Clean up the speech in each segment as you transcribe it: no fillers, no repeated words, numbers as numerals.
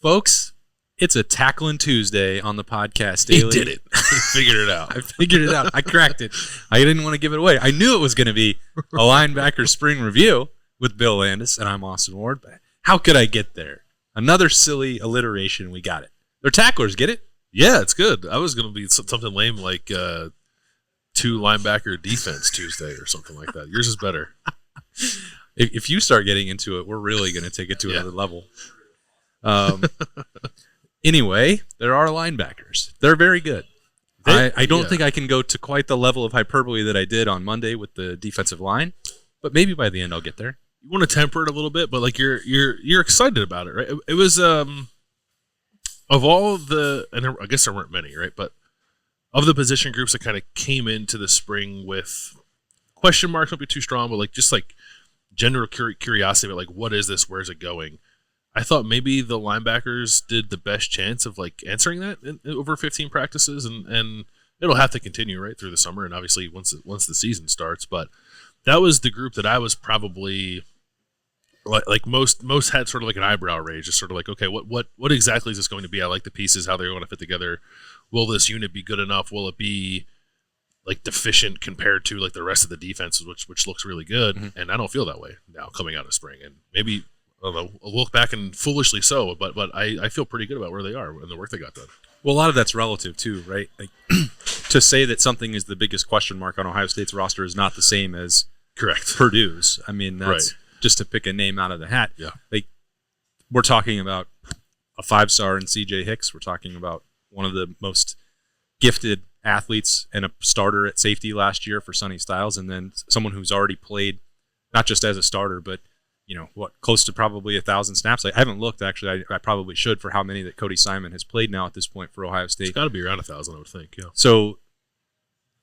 Folks, it's a Tackling Tuesday on the podcast daily. He did it. He figured it out. I figured it out. I cracked it. I didn't want to give it away. I knew it was going to be a linebacker spring review with Bill Landis, and I'm Austin Ward. But how could I get there? Another silly alliteration. We got it. They're tacklers. Get it? Yeah, it's good. I was going to be something lame like two linebacker defense Tuesday or something like that. Yours is better. If you start getting into it, we're really going to take it to another level. Anyway, there are linebackers. They're very good. I don't think I can go to quite the level of hyperbole that I did on Monday with the defensive line, but maybe by the end I'll get there. You want to temper it a little bit, but like you're excited about it, right? It was of all of the, and I guess there weren't many, right? But of the position groups that kind of came into the spring with question marks, might be too strong, but like just like general curiosity about like what is this, where's it going? I thought maybe the linebackers did the best chance of like answering that in over 15 practices, and it'll have to continue right through the summer, and obviously once the season starts. But that was the group that I was probably like most had sort of like an eyebrow raise, just sort of like, okay, what exactly is this going to be? I like the pieces, how they're going to fit together. Will this unit be good enough? Will it be like deficient compared to like the rest of the defenses, which looks really good? Mm-hmm. And I don't feel that way now coming out of spring, and maybe. I'll look back and foolishly so, but I feel pretty good about where they are and the work they got done. Well, a lot of that's relative too, right? Like to say that something is the biggest question mark on Ohio State's roster is not the same as Purdue's. I mean, that's just to pick a name out of the hat. Yeah. Like we're talking about a 5-star in CJ Hicks. We're talking about one of the most gifted athletes and a starter at safety last year for Sonny Styles, and then someone who's already played not just as a starter, but close to probably 1,000 snaps. I haven't looked, actually. I probably should, for how many that Cody Simon has played now at this point for Ohio State. It's got to be around 1,000, I would think, yeah. So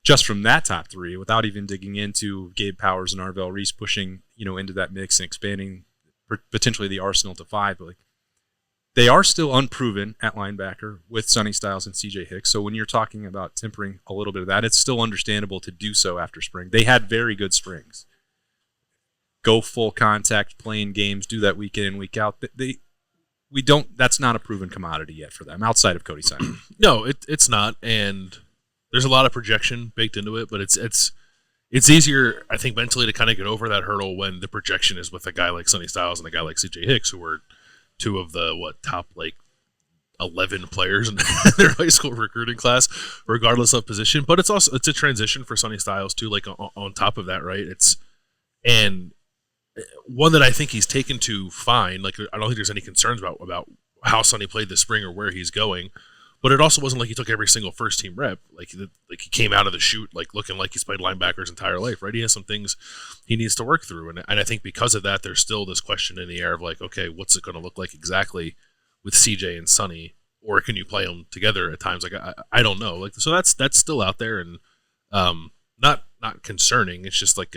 just from that top three, without even digging into Gabe Powers and Arvell Reese pushing, into that mix and expanding potentially the arsenal to 5, but like they are still unproven at linebacker with Sonny Styles and CJ Hicks. So when you're talking about tempering a little bit of that, it's still understandable to do so after spring. They had very good springs. Go full contact, playing games, do that week in and week out. That's not a proven commodity yet for them outside of Cody Simon. No, it's not, and there's a lot of projection baked into it, but it's easier, I think, mentally to kind of get over that hurdle when the projection is with a guy like Sonny Styles and a guy like CJ Hicks, who were two of the top 11 players in their high school recruiting class, regardless of position. But it's a transition for Sonny Styles too. Like on top of that, right? And one that I think he's taken to fine. Like I don't think there's any concerns about how Sonny played this spring or where he's going. But it also wasn't like he took every single first team rep. Like he came out of the chute looking like he's played linebacker his entire life. Right? He has some things he needs to work through, and I think because of that, there's still this question in the air of like, okay, what's it going to look like exactly with CJ and Sonny, or can you play them together at times? Like I don't know. Like so that's still out there, and not concerning. It's just like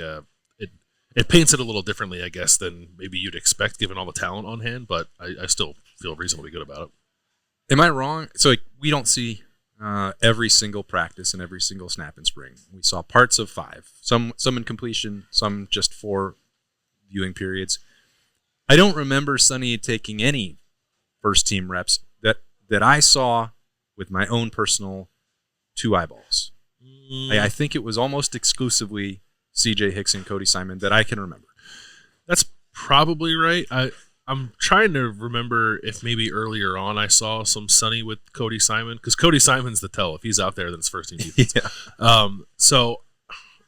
It paints it a little differently, I guess, than maybe you'd expect given all the talent on hand, but I still feel reasonably good about it. Am I wrong? So we don't see every single practice and every single snap in spring. We saw parts of 5, some in completion, some just 4 viewing periods. I don't remember Sonny taking any first-team reps that I saw with my own personal 2 eyeballs. I think it was almost exclusively CJ Hicks and Cody Simon that I can remember. That's probably right. I'm trying to remember if maybe earlier on I saw some Sonny with Cody Simon, because Cody Simon's the tell. If he's out there, then it's first team defense. Yeah. So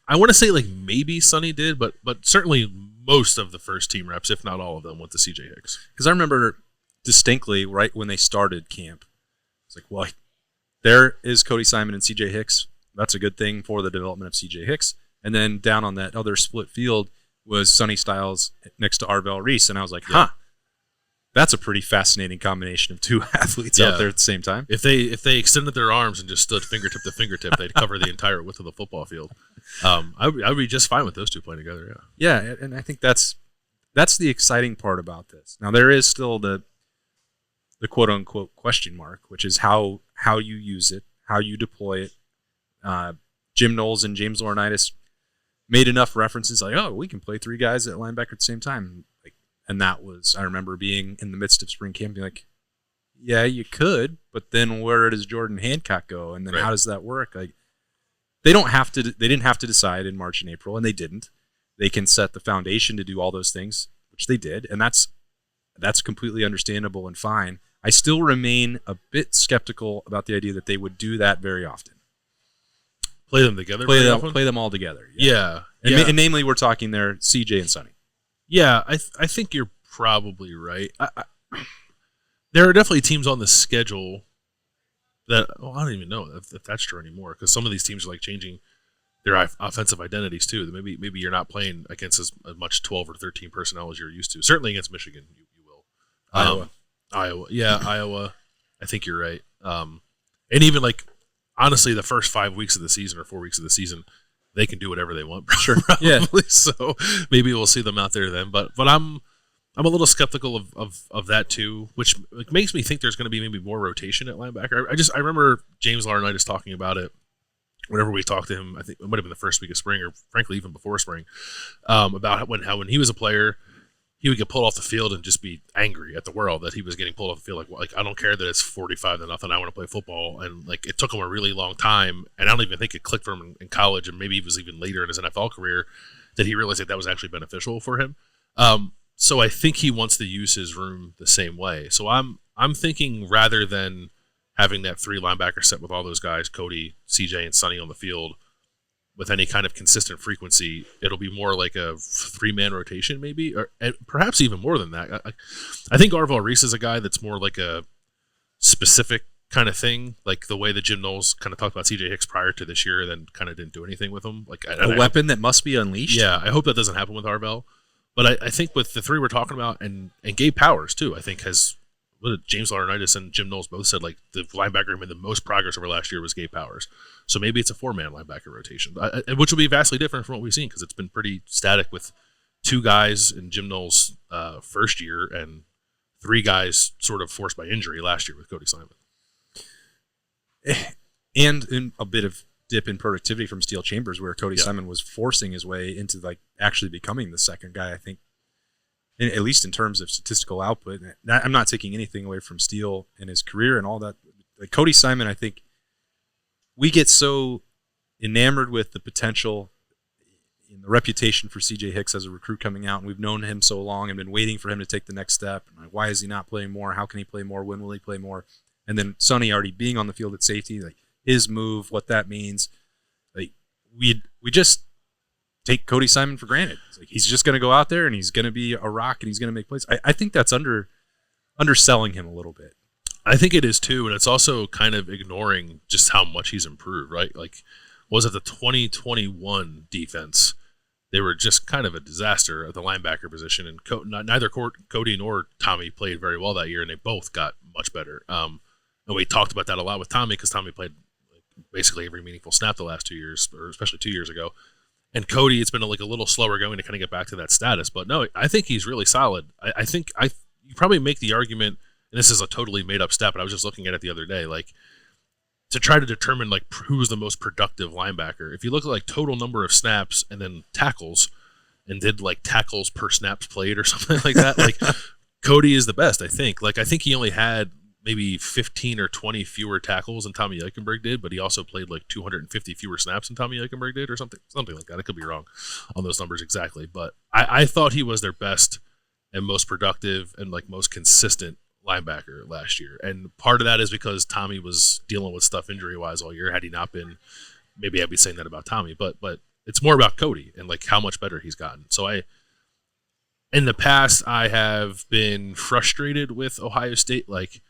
I want to say like maybe Sonny did, but certainly most of the first team reps, if not all of them, went to CJ Hicks. Because I remember distinctly right when they started camp, it's like, well, there is Cody Simon and CJ Hicks. That's a good thing for the development of CJ Hicks. And then down on that other split field was Sonny Styles next to Arvell Reese. And I was like, that's a pretty fascinating combination of 2 athletes out there at the same time. If they extended their arms and just stood fingertip to fingertip, they'd cover the entire width of the football field. I would be just fine with those 2 playing together, yeah. Yeah, and I think that's the exciting part about this. Now, there is still the quote-unquote question mark, which is how you use it, how you deploy it. Jim Knowles and James Laurinaitis made enough references like, oh, we can play 3 guys at linebacker at the same time. And that was, I remember being in the midst of spring camp, being like, Yeah, you could, but then where does Jordan Hancock go? And then Right. how does that work? Like, they don't have to. They didn't have to decide in March and April, and they didn't. They can set the foundation to do all those things, which they did, and that's completely understandable and fine. I still remain a bit skeptical about the idea that they would do that very often. Play them together. Play them all together. Yeah. And namely, we're talking there, CJ and Sonny. Yeah, I think you're probably right. There are definitely teams on the schedule that I don't even know if that's true anymore, because some of these teams are like changing their offensive identities too. Maybe you're not playing against as much 12 or 13 personnel as you're used to. Certainly against Michigan, you will. Iowa. Yeah, Iowa. I think you're right. And even like honestly, the first 5 weeks of the season or 4 weeks of the season, they can do whatever they want. Sure. Probably. Yeah. So maybe we'll see them out there then. But I'm a little skeptical of that too, which makes me think there's going to be maybe more rotation at linebacker. I remember James Laurinaitis talking about it whenever we talked to him. I think it might have been the first week of spring, or frankly even before spring, about when he was a player, he would get pulled off the field and just be angry at the world that he was getting pulled off the field. Like I don't care that it's 45-0. I want to play football, and like it took him a really long time, and I don't even think it clicked for him in college, and maybe it was even later in his NFL career that he realized that was actually beneficial for him. So I think he wants to use his room the same way. So I'm thinking rather than having that 3 linebacker set with all those guys, Cody, CJ, and Sonny on the field, with any kind of consistent frequency, it'll be more like a 3-man rotation maybe, or perhaps even more than that. I think Arvell Reese is a guy that's more like a specific kind of thing, like the way that Jim Knowles kind of talked about CJ Hicks prior to this year and then kind of didn't do anything with him. Like a weapon that must be unleashed? Yeah, I hope that doesn't happen with Arvell. But I think with the 3 we're talking about, and Gabe Powers too, I think has James Laurinaitis and Jim Knowles both said like the linebacker who made the most progress over last year was Gabe Powers. So maybe it's a 4-man linebacker rotation, which will be vastly different from what we've seen because it's been pretty static with 2 guys in Jim Knowles' first year and 3 guys sort of forced by injury last year with Cody Simon. And in a bit of dip in productivity from Steel Chambers, where Cody Simon was forcing his way into like actually becoming the second guy, I think, at least in terms of statistical output. I'm not taking anything away from Steel and his career and all that. Like Cody Simon, I think we get so enamored with the potential and the reputation for CJ Hicks as a recruit coming out, and we've known him so long and been waiting for him to take the next step. And like, why is he not playing more? How can he play more? When will he play more? And then Sonny already being on the field at safety, like his move, what that means. Like we just take Cody Simon for granted. It's like he's just going to go out there and he's going to be a rock and he's going to make plays. I think that's underselling him a little bit. I think it is too, and it's also kind of ignoring just how much he's improved, right? Like, was it the 2021 defense? They were just kind of a disaster at the linebacker position, and neither Cody nor Tommy played very well that year, and they both got much better. And we talked about that a lot with Tommy because Tommy played basically every meaningful snap the last 2 years, or especially 2 years ago. And Cody, it's been a little slower going to kind of get back to that status. But no, I think he's really solid. I think you probably make the argument, and this is a totally made up stat, but I was just looking at it the other day, like to try to determine like who's the most productive linebacker. If you look at like total number of snaps and then tackles, and did like tackles per snaps played or something like that, like Cody is the best. I think he only had maybe 15 or 20 fewer tackles than Tommy Eichenberg did, but he also played like 250 fewer snaps than Tommy Eichenberg did or something like that. I could be wrong on those numbers exactly, but I thought he was their best and most productive and like most consistent linebacker last year. And part of that is because Tommy was dealing with stuff injury-wise all year. Had he not been, maybe I'd be saying that about Tommy, but it's more about Cody and like how much better he's gotten. So in the past, I have been frustrated with Ohio State, like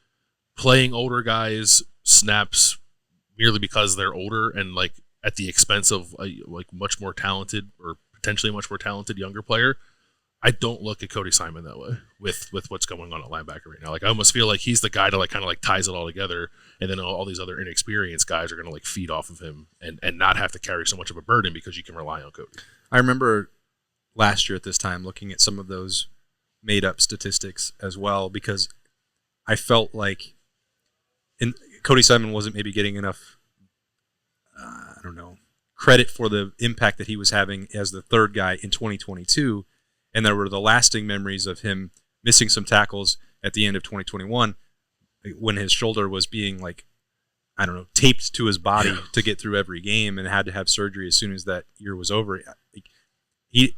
playing older guys snaps merely because they're older and like at the expense of a like much more talented or potentially much more talented younger player. I don't look at Cody Simon that way with what's going on at linebacker right now. Like I almost feel like he's the guy to like kind of like ties it all together, and then all these other inexperienced guys are going to like feed off of him and not have to carry so much of a burden because you can rely on Cody. I remember last year at this time looking at some of those made up statistics as well, because I felt like Cody Simon wasn't maybe getting enough, credit for the impact that he was having as the third guy in 2022. And there were the lasting memories of him missing some tackles at the end of 2021. when his shoulder was being taped to his body to get through every game and had to have surgery as soon as that year was over. He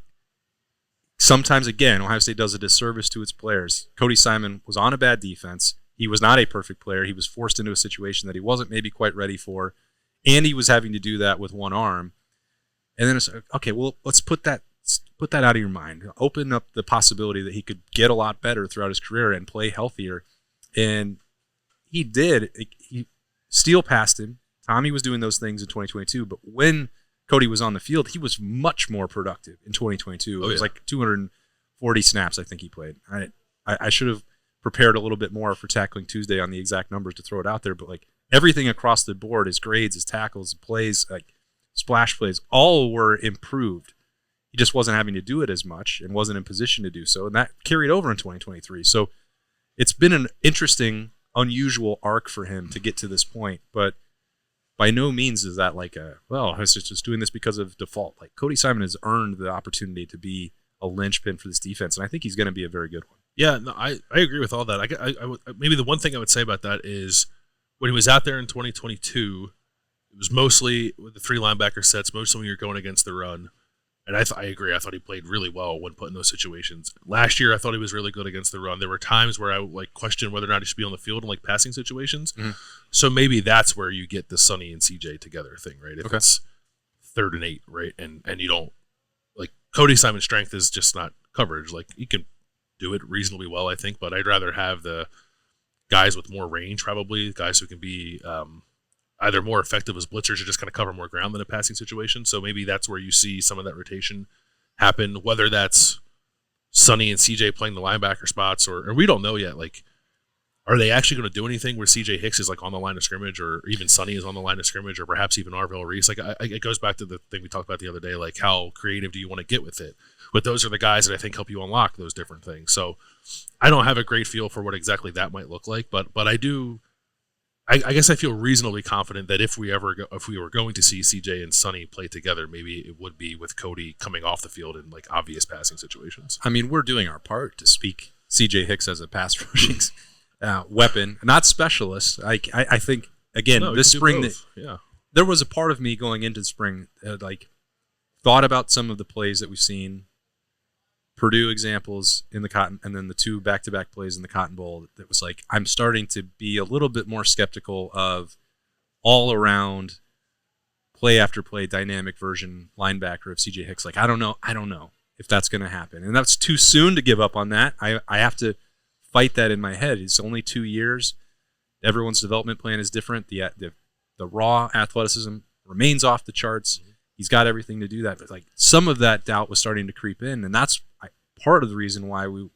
sometimes, again, Ohio State does a disservice to its players. Cody Simon was on a bad defense. He was not a perfect player. He was forced into a situation that he wasn't maybe quite ready for, and he was having to do that with one arm. And then it's okay. Well, let's put that out of your mind. Open up the possibility that he could get a lot better throughout his career and play healthier. And he did. Steele passed him. Tommy was doing those things in 2022, but when Cody was on the field, he was much more productive in 2022. It was like 240 snaps I think he played. I should have prepared a little bit more for Tackling Tuesday on the exact numbers to throw it out there, but like everything across the board, his grades, his tackles, plays, like splash plays, all were improved. He just wasn't having to do it as much and wasn't in position to do so, and that carried over in 2023. So it's been an interesting, unusual arc for him to get to this point, but by no means is that like he's just doing this because of default. Like Cody Simon has earned the opportunity to be a linchpin for this defense, and I think he's going to be a very good one. Yeah, no, I agree with all that. I maybe the one thing I would say about that is when he was out there in 2022, it was mostly with the 3 linebacker sets, mostly when you're going against the run. And I agree. I thought he played really well when put in those situations. Last year, I thought he was really good against the run. There were times where I questioned whether or not he should be on the field in passing situations. Mm-hmm. So maybe that's where you get the Sonny and CJ together thing, right? If it's 3rd and 8, right, and you don't Cody Simon's strength is just not coverage. He can do it reasonably well, I think, but I'd rather have the guys with more range, probably guys who can be either more effective as blitzers or just kind of cover more ground than a passing situation. So maybe that's where you see some of that rotation happen, whether that's Sonny and CJ playing the linebacker spots or we don't know yet. Are they actually going to do anything where CJ Hicks is on the line of scrimmage or even Sonny is on the line of scrimmage or perhaps even Arvell Reese? It goes back to the thing we talked about the other day, how creative do you want to get with it? But those are the guys that I think help you unlock those different things. So I don't have a great feel for what exactly that might look like, but I do. I guess I feel reasonably confident that if we were going to see CJ and Sonny play together, maybe it would be with Cody coming off the field in obvious passing situations. I mean, we're doing our part to speak CJ Hicks as a pass rushing weapon, not specialist. I think again this spring there was a part of me going into the spring that thought about some of the plays that we've seen. Purdue examples in the Cotton, and then the 2 back-to-back plays in the Cotton Bowl. That was I'm starting to be a little bit more skeptical of all-around play-after-play dynamic version linebacker of C.J. Hicks. I don't know if that's going to happen, and that's too soon to give up on that. I have to fight that in my head. It's only 2 years. Everyone's development plan is different. The raw athleticism remains off the charts. He's got everything to do that, but some of that doubt was starting to creep in, and that's part of the reason why we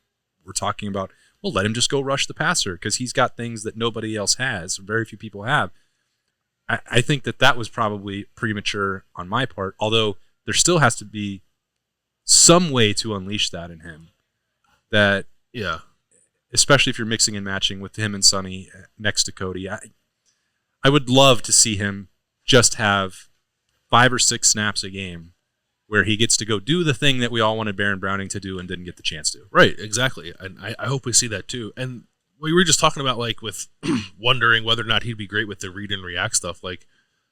were talking about, well, let him just go rush the passer because he's got things that nobody else has, very few people have. I think that was probably premature on my part, although there still has to be some way to unleash that in him. That, especially if you're mixing and matching with him and Sonny next to Cody, I would love to see him just have 5 or 6 snaps a game where he gets to go do the thing that we all wanted Baron Browning to do and didn't get the chance to. Right, exactly. And I hope we see that too. And we were just talking about with wondering whether or not he'd be great with the read and react stuff. I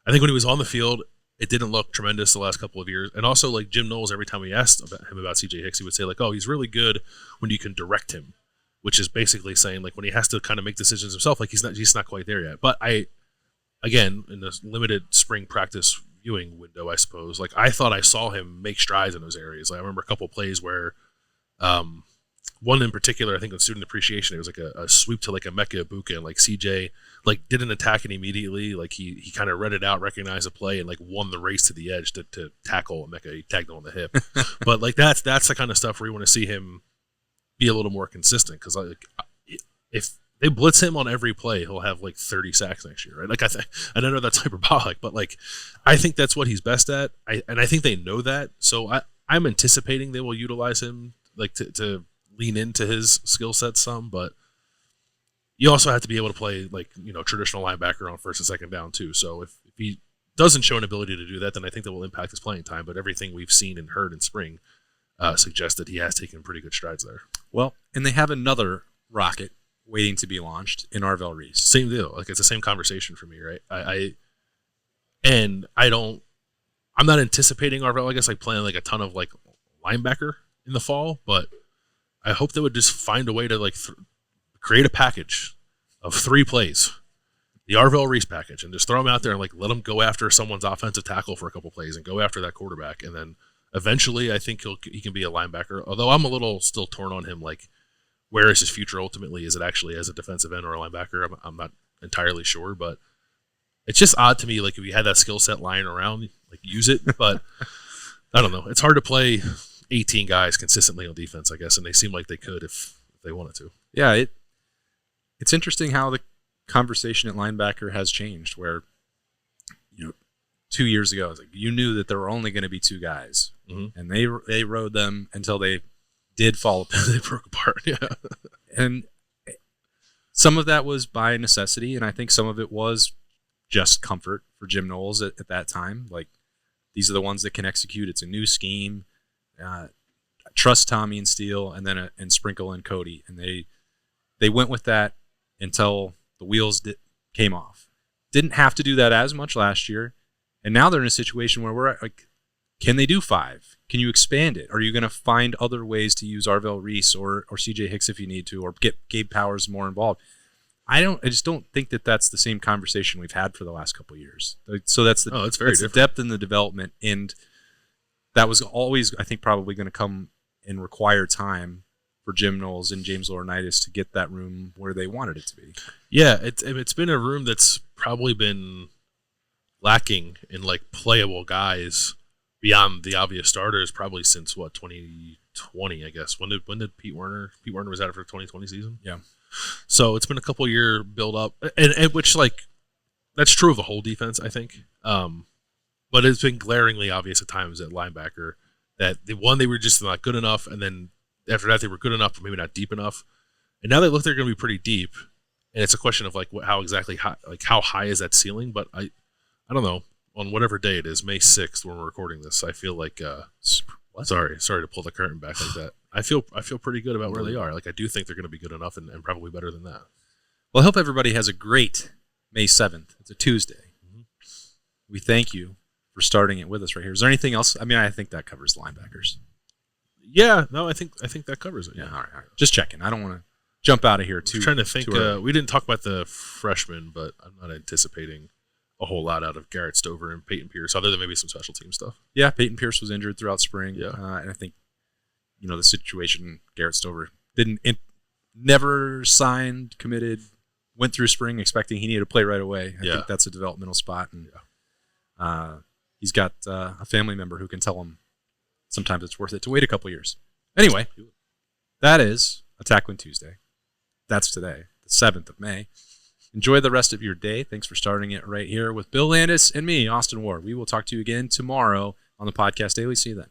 think when he was on the field, it didn't look tremendous the last couple of years. And also Jim Knowles, every time we asked him about CJ Hicks, he would say he's really good when you can direct him, which is basically saying when he has to kind of make decisions himself, he's not quite there yet. But again, in this limited spring practice viewing window, I suppose, I thought I saw him make strides in those areas. I remember a couple plays where one in particular, I think on student appreciation, it was a sweep to a Mecca Ibuka, and CJ didn't attack it immediately. He kind of read it out, recognized a play, and won the race to the edge to tackle Mecca. He tagged him on the hip. But that's the kind of stuff where you want to see him be a little more consistent, because if they blitz him on every play, he'll have 30 sacks next year, right? I don't know that's hyperbolic, but I think that's what he's best at. I think they know that. So I'm anticipating they will utilize him to lean into his skill set some, but you also have to be able to play traditional linebacker on first and second down too. So if he doesn't show an ability to do that, then I think that will impact his playing time. But everything we've seen and heard in spring suggests that he has taken pretty good strides there. Well, and they have another rocket waiting to be launched in Arvell Reese. Same deal. Like, it's the same conversation for me, right? I'm not anticipating Arvell, I guess, like playing like a ton of like linebacker in the fall, but I hope they would just find a way to like create a package of 3 plays, the Arvell Reese package, and just throw him out there and like let him go after someone's offensive tackle for a couple plays and go after that quarterback, and then eventually I think he can be a linebacker. Although I'm a little still torn on him, like where is his future ultimately? Is it actually as a defensive end or a linebacker? I'm not entirely sure, but it's just odd to me. Like if you had that skill set lying around, like use it. But I don't know. It's hard to play 18 guys consistently on defense, I guess, and they seem like they could if they wanted to. Yeah, it's interesting how the conversation at linebacker has changed. Where 2 years ago, it was like you knew that there were only going to be 2 guys, and they rode them until they did fall apart. They broke apart. Yeah, and some of that was by necessity, and I think some of it was just comfort for Jim Knowles at that time. Like, these are the ones that can execute. It's a new scheme. Trust Tommy and Steele, and then and Sprinkle and Cody, and they went with that until the wheels came off. Didn't have to do that as much last year, and now they're in a situation where we're like, can they do 5? Can you expand it? Are you going to find other ways to use Arvell Reese or CJ Hicks if you need to, or get Gabe Powers more involved? I just don't think that that's the same conversation we've had for the last couple of years. So that's the depth in the development, and that was always, I think, probably going to come and require time for Jim Knowles and James Laurinaitis to get that room where they wanted it to be. Yeah, it's been a room that's probably been lacking in like playable guys beyond the obvious starters probably since 2020, I guess. When did Pete Werner was out for the 2020 season? Yeah. So it's been a couple year build up, and which like that's true of the whole defense, I think. But it's been glaringly obvious at times at linebacker that they were just not good enough, and then after that they were good enough, but maybe not deep enough. And now they look they're going to be pretty deep, and it's a question of like how high is that ceiling? But I don't know. On whatever day it is, May 6th, when we're recording this, I feel like sorry to pull the curtain back like that. I feel pretty good about where they are. Like, I do think they're going to be good enough and probably better than that. Well, I hope everybody has a great May 7th. It's a Tuesday. Mm-hmm. We thank you for starting it with us right here. Is there anything else? I mean, I think that covers linebackers. Yeah, no, I think that covers it. Yeah, all right. Just checking. I don't want to jump out of here too. Trying to think. We didn't talk about the freshmen, but I'm not anticipating a whole lot out of Garrett Stover and Peyton Pierce, other than maybe some special team stuff. Yeah, Peyton Pierce was injured throughout spring. Yeah. And I think, the situation, Garrett Stover never signed, committed, went through spring expecting he needed to play right away. I think that's a developmental spot. And he's got a family member who can tell him sometimes it's worth it to wait a couple years. Anyway, that is Attack Win Tuesday. That's today, the 7th of May. Enjoy the rest of your day. Thanks for starting it right here with Bill Landis and me, Austin Ward. We will talk to you again tomorrow on the Podcast Daily. See you then.